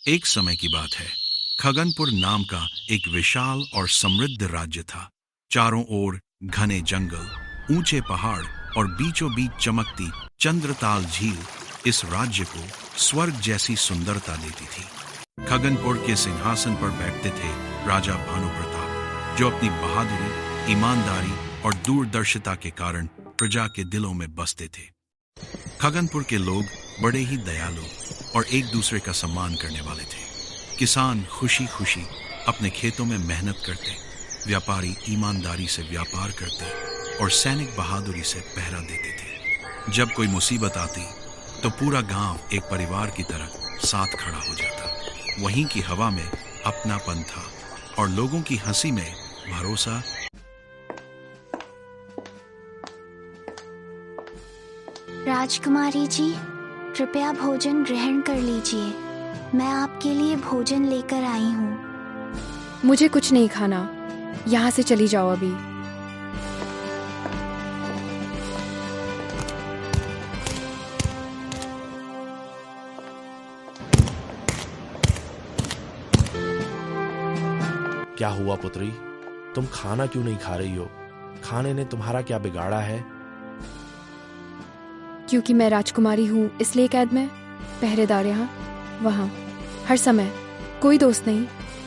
एक समय की बात है। खगनपुर नाम का एक विशाल और समृद्ध राज्य था। चारों ओर घने जंगल, ऊंचे पहाड़ और बीचों बीच चमकती चंद्रताल झील इस राज्य को स्वर्ग जैसी सुंदरता देती थी। खगनपुर के सिंहासन पर बैठते थे राजा भानु प्रताप, जो अपनी बहादुरी, ईमानदारी और दूरदर्शिता के कारण प्रजा के दिलों में बसते थे। खगनपुर के लोग बड़े ही दयालु और एक दूसरे का सम्मान करने वाले थे। किसान खुशी खुशी अपने खेतों में मेहनत करते, व्यापारी ईमानदारी से व्यापार करते और सैनिक बहादुरी से पहरा देते थे। जब कोई मुसीबत आती तो पूरा गांव एक परिवार की तरह साथ खड़ा हो जाता। वहीं की हवा में अपनापन था और लोगों की हंसी में भरोसा। राजकुमारी जी, कृपया भोजन ग्रहण कर लीजिए। मैं आपके लिए भोजन लेकर आई हूँ। मुझे कुछ नहीं खाना, यहाँ से चली जाओ अभी। क्या हुआ पुत्री, तुम खाना क्यों नहीं खा रही हो? खाने ने तुम्हारा क्या बिगाड़ा है? क्योंकि मैं राजकुमारी हूँ इसलिए कैद में, पहरेदार यहाँ वहाँ हर समय, कोई दोस्त नहीं।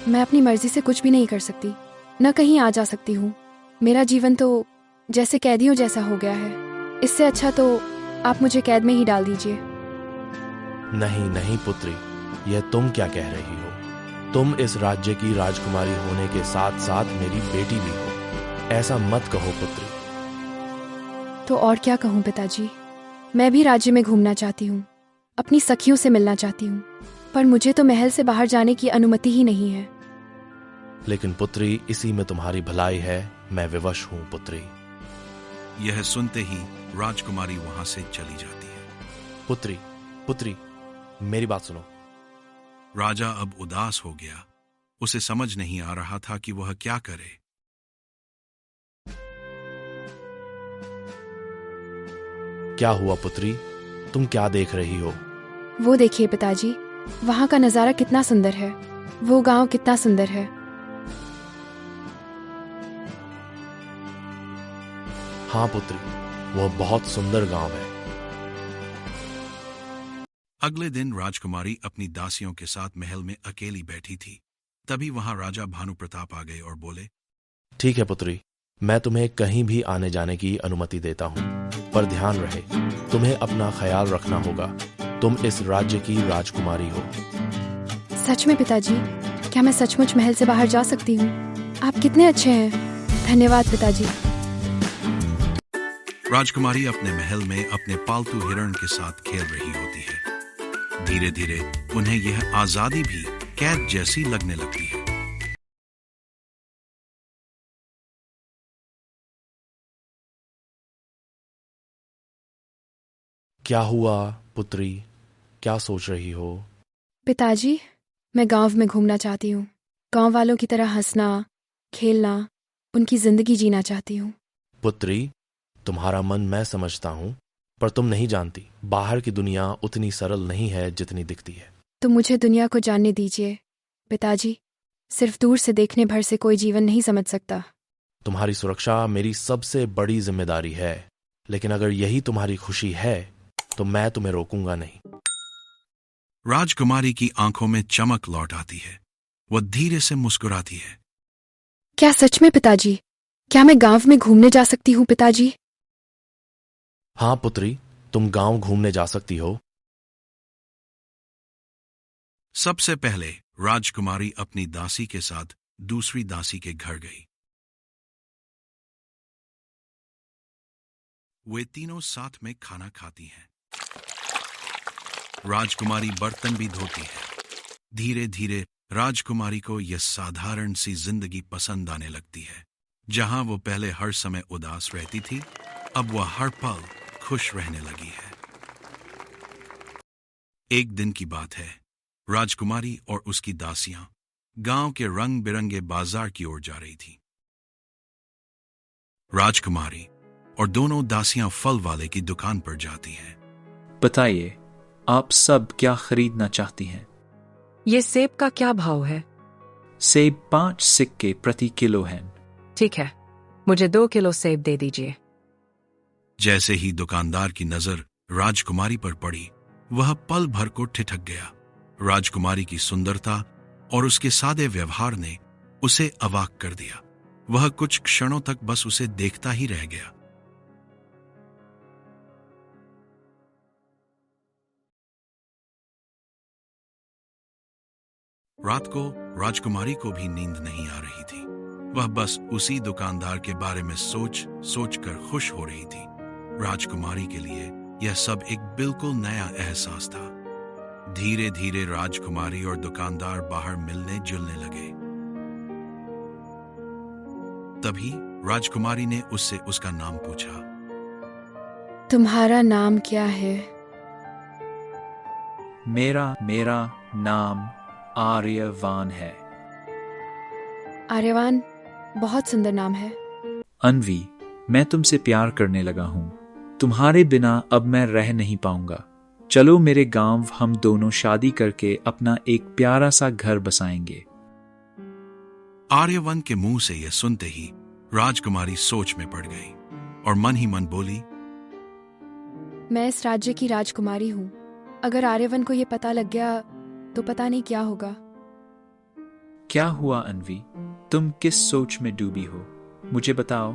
मैं अपनी मर्जी से कुछ भी नहीं कर सकती, न कहीं आ जा सकती हूँ। मेरा जीवन तो जैसे कैदियों जैसा हो गया है। इससे अच्छा तो आप मुझे कैद में ही डाल दीजिए। नहीं नहीं पुत्री, यह तुम क्या कह रही हो? तुम इस राज्य की राजकुमारी होने के साथ साथ मेरी बेटी भी हो। ऐसा मत कहो पुत्री। तो और क्या कहूँ पिताजी, मैं भी राज्य में घूमना चाहती हूँ, अपनी सखियों से मिलना चाहती हूँ, पर मुझे तो महल से बाहर जाने की अनुमति ही नहीं है। लेकिन पुत्री, इसी में तुम्हारी भलाई है। मैं विवश हूँ पुत्री। यह सुनते ही राजकुमारी वहां से चली जाती है। पुत्री पुत्री, मेरी बात सुनो। राजा अब उदास हो गया। उसे समझ नहीं आ रहा था कि वह क्या करे। क्या हुआ पुत्री, तुम क्या देख रही हो? वो देखिए पिताजी, वहाँ का नजारा कितना सुंदर है। वो गांव कितना सुंदर है। हाँ पुत्री, वह बहुत सुंदर गांव है। अगले दिन राजकुमारी अपनी दासियों के साथ महल में अकेली बैठी थी। तभी वहां राजा भानु प्रताप आ गए और बोले, ठीक है पुत्री, मैं तुम्हें कहीं भी आने जाने की अनुमति देता हूँ, पर ध्यान रहे, तुम्हें अपना ख्याल रखना होगा। तुम इस राज्य की राजकुमारी हो। सच में पिताजी? क्या मैं सचमुच महल से बाहर जा सकती हूँ? आप कितने अच्छे हैं। धन्यवाद पिताजी। राजकुमारी अपने महल में अपने पालतू हिरण के साथ खेल रही होती है। धीरे धीरे उन्हें यह आजादी भी कैद जैसी लगने लगती है। क्या हुआ पुत्री, क्या सोच रही हो? पिताजी, मैं गांव में घूमना चाहती हूँ। गांव वालों की तरह हंसना, खेलना, उनकी जिंदगी जीना चाहती हूँ। पुत्री, तुम्हारा मन मैं समझता हूँ, पर तुम नहीं जानती, बाहर की दुनिया उतनी सरल नहीं है जितनी दिखती है। तो मुझे दुनिया को जानने दीजिए पिताजी। सिर्फ दूर से देखने भर से कोई जीवन नहीं समझ सकता। तुम्हारी सुरक्षा मेरी सबसे बड़ी जिम्मेदारी है, लेकिन अगर यही तुम्हारी खुशी है तो मैं तुम्हें रोकूंगा नहीं। राजकुमारी की आंखों में चमक लौट आती है। वह धीरे से मुस्कुराती है। क्या सच में पिताजी? क्या मैं गांव में घूमने जा सकती हूँ पिताजी? हाँ पुत्री, तुम गांव घूमने जा सकती हो। सबसे पहले राजकुमारी अपनी दासी के साथ दूसरी दासी के घर गई। वे तीनों साथ में खाना खाती हैं। राजकुमारी बर्तन भी धोती है। धीरे धीरे राजकुमारी को यह साधारण सी जिंदगी पसंद आने लगती है। जहां वो पहले हर समय उदास रहती थी, अब वह हर पल खुश रहने लगी है। एक दिन की बात है। राजकुमारी और उसकी दासियां गांव के रंग बिरंगे बाजार की ओर जा रही थी। राजकुमारी और दोनों दासियां फल वाले की दुकान पर जाती हैं। बताइए, आप सब क्या खरीदना चाहती हैं? ये सेब का क्या भाव है? सेब 5 सिक्के प्रति किलो हैं। ठीक है, मुझे 2 किलो सेब दे दीजिए। जैसे ही दुकानदार की नजर राजकुमारी पर पड़ी, वह पल भर को ठिठक गया। राजकुमारी की सुंदरता और उसके सादे व्यवहार ने उसे अवाक कर दिया। वह कुछ क्षणों तक बस उसे देखता ही रह गया। रात को राजकुमारी को भी नींद नहीं आ रही थी। वह बस उसी दुकानदार के बारे में सोच सोच कर खुश हो रही थी। राजकुमारी के लिए यह सब एक बिल्कुल नया एहसास था। धीरे धीरे राजकुमारी और दुकानदार बाहर मिलने जुलने लगे। तभी राजकुमारी ने उससे उसका नाम पूछा। तुम्हारा नाम क्या है? मेरा नाम आर्यवान है। आर्यवान बहुत सुंदर नाम है। अन्वी, मैं तुमसे प्यार करने लगा हूं। तुम्हारे बिना अब मैं रह नहीं पाऊंगा। चलो मेरे गांव हम दोनों शादी करके अपना एक प्यारा सा घर बसाएंगे। आर्यवन के मुंह से यह सुनते ही राजकुमारी सोच में पड़ गई और मन ही मन बोली, मैं इस राज्य की राजकुमारी हूँ। अगर आर्यवन को ये पता लग गया तो पता नहीं क्या होगा। क्या हुआ अन्वी? तुम किस सोच में डूबी हो? मुझे बताओ,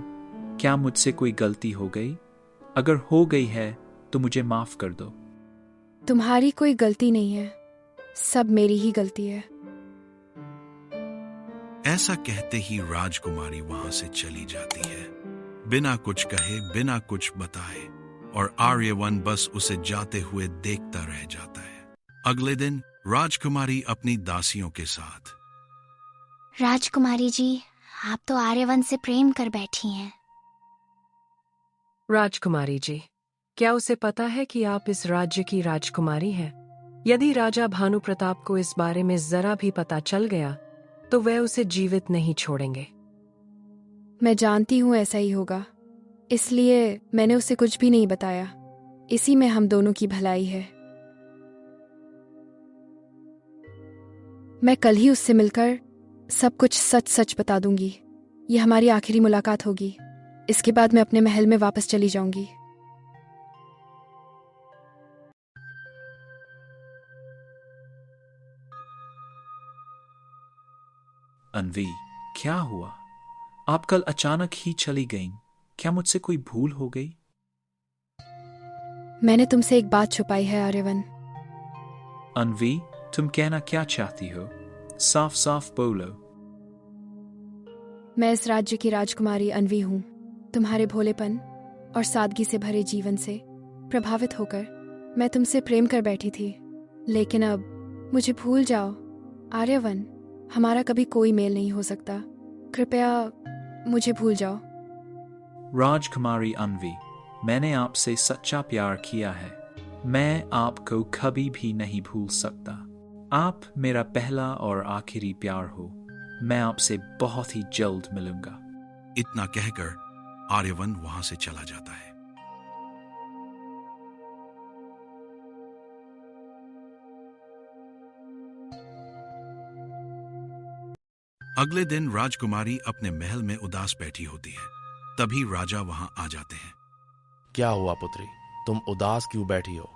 क्या मुझसे कोई गलती हो गई? अगर हो गई है तो मुझे माफ कर दो। तुम्हारी कोई गलती नहीं है, सब मेरी ही गलती है। ऐसा कहते ही राजकुमारी वहां से चली जाती है, बिना कुछ कहे, बिना कुछ बताए, और आर्यवन बस उसे जाते हुए देखता रह जाता है। अगले दिन राजकुमारी अपनी दासियों के साथ। राजकुमारी जी, आप तो आर्यवन से प्रेम कर बैठी हैं। राजकुमारी जी, क्या उसे पता है कि आप इस राज्य की राजकुमारी हैं? यदि राजा भानु प्रताप को इस बारे में जरा भी पता चल गया तो वह उसे जीवित नहीं छोड़ेंगे। मैं जानती हूँ ऐसा ही होगा, इसलिए मैंने उसे कुछ भी नहीं बताया। इसी में हम दोनों की भलाई है। मैं कल ही उससे मिलकर सब कुछ सच सच बता दूंगी। यह हमारी आखिरी मुलाकात होगी। इसके बाद मैं अपने महल में वापस चली जाऊंगी। अन्वी, क्या हुआ? आप कल अचानक ही चली गईं। क्या मुझसे कोई भूल हो गई? मैंने तुमसे एक बात छुपाई है आर्यवन। अन्वी, तुम कहना क्या चाहती हो? साफ साफ बोलो। मैं इस राज्य की राजकुमारी अन्वी हूँ। तुम्हारे भोलेपन और सादगी से भरे जीवन से प्रभावित होकर मैं तुमसे प्रेम कर बैठी थी, लेकिन अब मुझे भूल जाओ आर्यवन। हमारा कभी कोई मेल नहीं हो सकता। कृपया मुझे भूल जाओ। राजकुमारी अन्वी, मैंने आपसे सच्चा प्यार किया है। मैं आपको कभी भी नहीं भूल सकता। आप मेरा पहला और आखिरी प्यार हो। मैं आपसे बहुत ही जल्द मिलूंगा। इतना कहकर आर्यवन वहां से चला जाता है। अगले दिन राजकुमारी अपने महल में उदास बैठी होती है। तभी राजा वहां आ जाते हैं। क्या हुआ पुत्री, तुम उदास क्यों बैठी हो?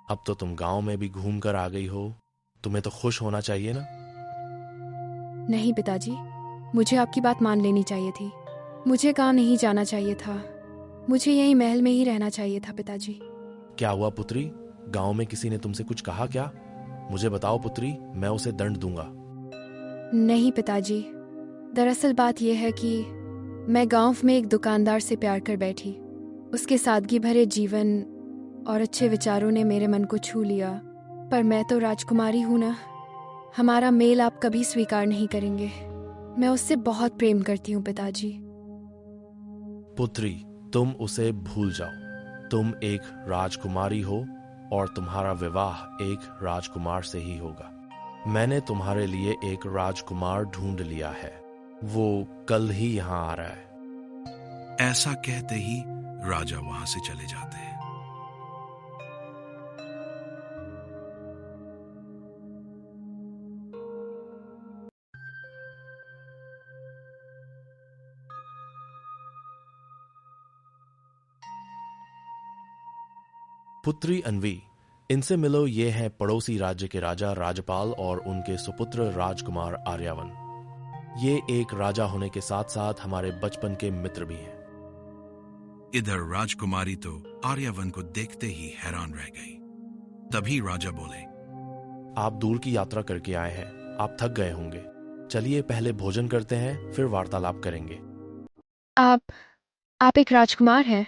अब तो तुम गांव में भी घूम कर आ गई हो। तुम्हें तो खुश होना चाहिए ना। नहीं पिताजी, मुझे आपकी बात मान लेनी चाहिए थी। मुझे गांव नहीं जाना चाहिए था। मुझे यही महल में ही रहना चाहिए था पिताजी। क्या हुआ पुत्री, गांव में किसी ने तुमसे कुछ कहा क्या? मुझे बताओ पुत्री, मैं उसे दंड दूंगा। नहीं पिताजी, दरअसल बात यह है कि मैं गांव में एक दुकानदार से प्यार कर बैठी। उसके सादगी भरे जीवन और अच्छे विचारों ने मेरे मन को छू लिया। पर मैं तो राजकुमारी हूं ना। हमारा मेल आप कभी स्वीकार नहीं करेंगे। मैं उससे बहुत प्रेम करती हूँ पिताजी। पुत्री, तुम उसे भूल जाओ। तुम एक राजकुमारी हो और तुम्हारा विवाह एक राजकुमार से ही होगा। मैंने तुम्हारे लिए एक राजकुमार ढूंढ लिया है। वो कल ही यहाँ आ रहा है। ऐसा कहते ही राजा वहां से चले जाते हैं। पुत्री अन्वी, इनसे मिलो, ये हैं पड़ोसी राज्य के राजा राजपाल और उनके सुपुत्र राजकुमार आर्यावन। ये एक राजा होने के साथ साथ हमारे बचपन के मित्र भी हैं। इधर राजकुमारी तो आर्यावन को देखते ही हैरान रह गई। तभी राजा बोले, आप दूर की यात्रा करके आए हैं, आप थक गए होंगे। चलिए पहले भोजन करते हैं, फिर वार्तालाप करेंगे। आप एक राजकुमार हैं,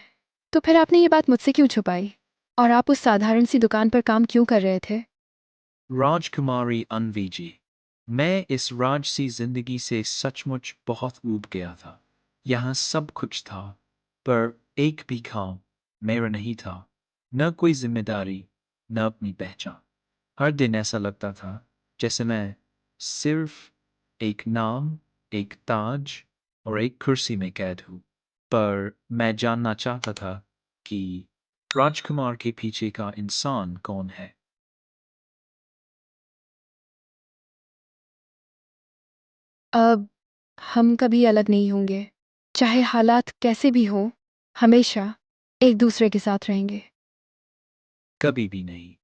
तो फिर आपने ये बात मुझसे क्यों छुपाई? और आप उस साधारण सी दुकान पर काम क्यों कर रहे थे? राजकुमारी अन्वी जी, मैं इस राजसी जिंदगी से सचमुच बहुत ऊब गया था। यहाँ सब कुछ था, पर एक भी काम मेरा नहीं था। न कोई जिम्मेदारी, न अपनी पहचान। हर दिन ऐसा लगता था जैसे मैं सिर्फ एक नाम, एक ताज और एक कुर्सी में कैद हूँ। पर मैं जानना चाहता था कि राजकुमार के पीछे का इंसान कौन है। अब हम कभी अलग नहीं होंगे, चाहे हालात कैसे भी हो, हमेशा एक दूसरे के साथ रहेंगे। कभी भी नहीं।